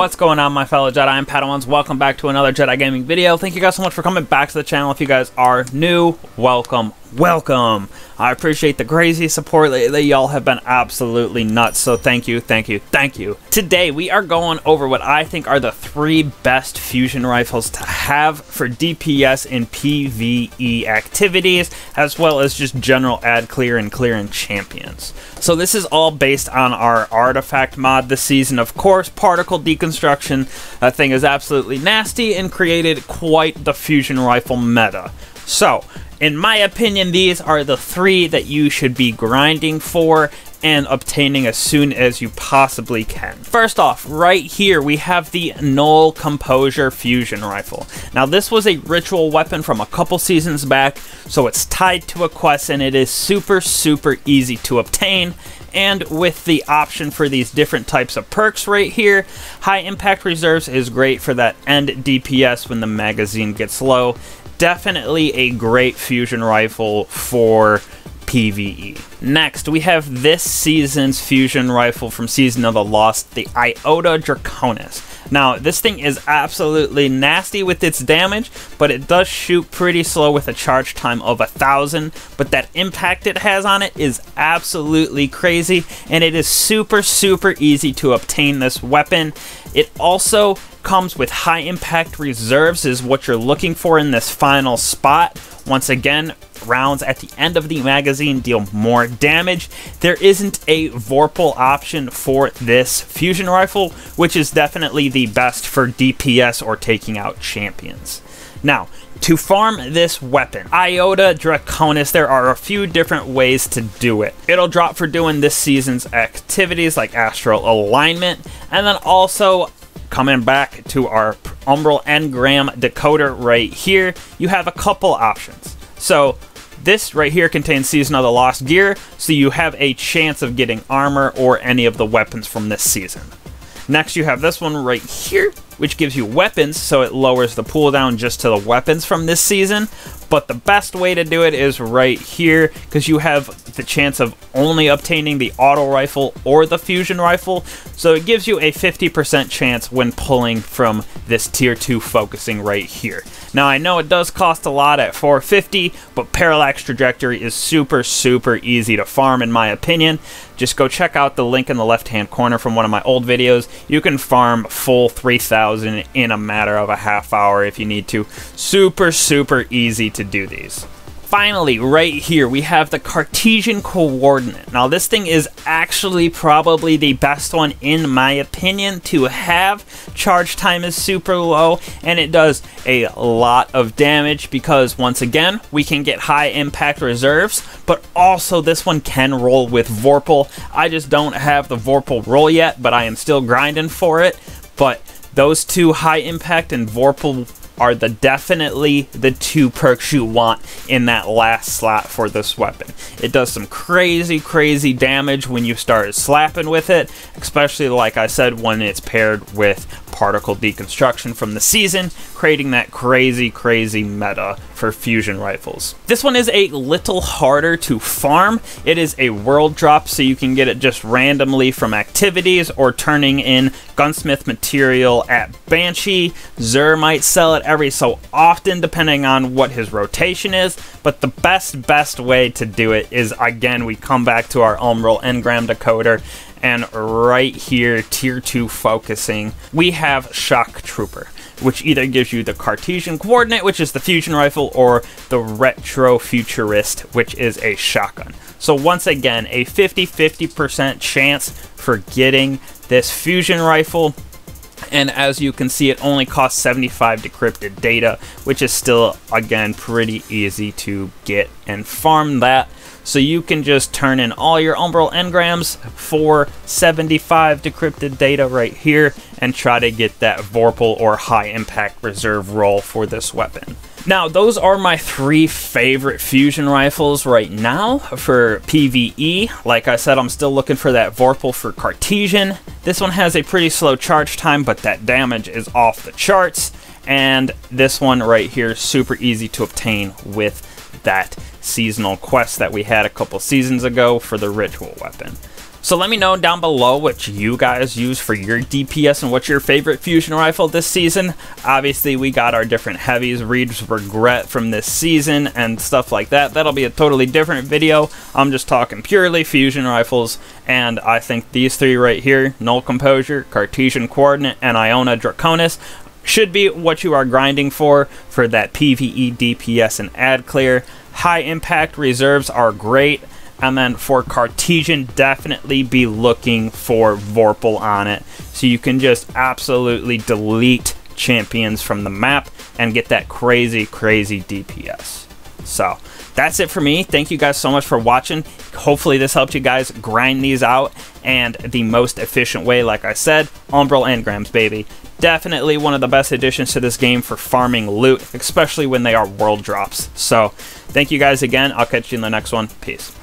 What's going on, my fellow Jedi and Padawans? Welcome back to another Jedi gaming video. Thank you guys so much for coming back to the channel. If you guys are new, welcome. I appreciate the crazy support lately. Y'all have been absolutely nuts, so thank you. Today we are going over what I think are the 3 best fusion rifles to have for DPS in PvE activities, as well as just general ad clear and clearing champions. So this is all based on our artifact mod this season, of course. Particle Deconstruction. That thing is absolutely nasty and created quite the fusion rifle meta. So, in my opinion, these are the 3 that you should be grinding for and obtaining as soon as you possibly can. First off, right here we have the NULL COMPOSURE fusion rifle. Now this was a ritual weapon from a couple seasons back, so it's tied to a quest and it is super easy to obtain. And with the option for these different types of perks right here, high impact reserves is great for that end DPS when the magazine gets low. Definitely a great fusion rifle for PvE. Next, we have this season's fusion rifle from Season of the Lost, the IOTA DRACONIS. Now, this thing is absolutely nasty with its damage, but it does shoot pretty slow with a charge time of 1,000, but that impact it has on it is absolutely crazy, and it is super easy to obtain this weapon. It also comes with high impact reserves, is what you're looking for in this final spot. Once again, rounds at the end of the magazine deal more damage. There isn't a Vorpal option for this fusion rifle, which is definitely the best for DPS or taking out champions. Now, to farm this weapon, IOTA DRACONIS, there are a few different ways to do it. It'll drop for doing this season's activities like astral alignment, and then also coming back to our Umbral Engram decoder right here, you have a couple options. So this right here contains Season of the Lost gear, so you have a chance of getting armor or any of the weapons from this season. Next, you have this one right here, which gives you weapons, so it lowers the cooldown just to the weapons from this season. But the best way to do it is right here, because you have the chance of only obtaining the auto rifle or the fusion rifle, so it gives you a 50% chance when pulling from this tier 2 focusing right here. Now, I know it does cost a lot at 450, but Parallax Trajectory is super easy to farm in my opinion. Just go check out the link in the left hand corner from one of my old videos. You can farm full 3,000 in a matter of a half hour if you need to. Super easy to do these. Finally, right here, we have the Cartesian coordinate. Now, this thing is actually probably the best one in my opinion to have. Charge time is super low, and it does a lot of damage because, once again, we can get high impact reserves, but also this one can roll with Vorpal. I just don't have the Vorpal roll yet, but I am still grinding for it. But those 2, high impact and Vorpal, are definitely the 2 perks you want in that last slot for this weapon. It does some crazy damage when you start slapping with it, especially like I said when it's paired with Particle Deconstruction from the season, creating that crazy meta for fusion rifles. This one is a little harder to farm. It is a world drop, so you can get it just randomly from activities or turning in gunsmith material at Banshee. Xur might sell it every so often depending on what his rotation is, but the best way to do it is, again, we come back to our Umbral Engram decoder, and right here, tier 2 focusing, we have Shock Trooper, which either gives you the Cartesian coordinate, which is the fusion rifle, or the Retro Futurist, which is a shotgun. So once again, a 50% chance for getting this fusion rifle. And as you can see, it only costs 75 decrypted data, which is still, again, pretty easy to get and farm that. So you can just turn in all your Umbral Engrams for 75 decrypted data right here and try to get that Vorpal or high impact reserve roll for this weapon. Now, those are my 3 favorite fusion rifles right now for PvE. Like I said, I'm still looking for that Vorpal for Cartesian. This one has a pretty slow charge time, but that damage is off the charts. And this one right here, super easy to obtain with that seasonal quest that we had a couple seasons ago for the ritual weapon. So let me know down below what you guys use for your DPS and what's your favorite fusion rifle this season. Obviously, we got our different heavies, Reed's Regret from this season and stuff like that. That'll be a totally different video. I'm just talking purely fusion rifles, and I think these three right here, NULL Composure, Cartesian Coordinate, and IOTA DRACONIS, should be what you are grinding for that PvE DPS and ad clear. High impact reserves are great. And then for Cartesian, definitely be looking for Vorpal on it, so you can just absolutely delete champions from the map and get that crazy DPS. So that's it for me. Thank you guys so much for watching. Hopefully this helped you guys grind these out, and the most efficient way, like I said, Umbral engrams, baby. Definitely one of the best additions to this game for farming loot, especially when they are world drops. So thank you guys again. I'll catch you in the next one. Peace.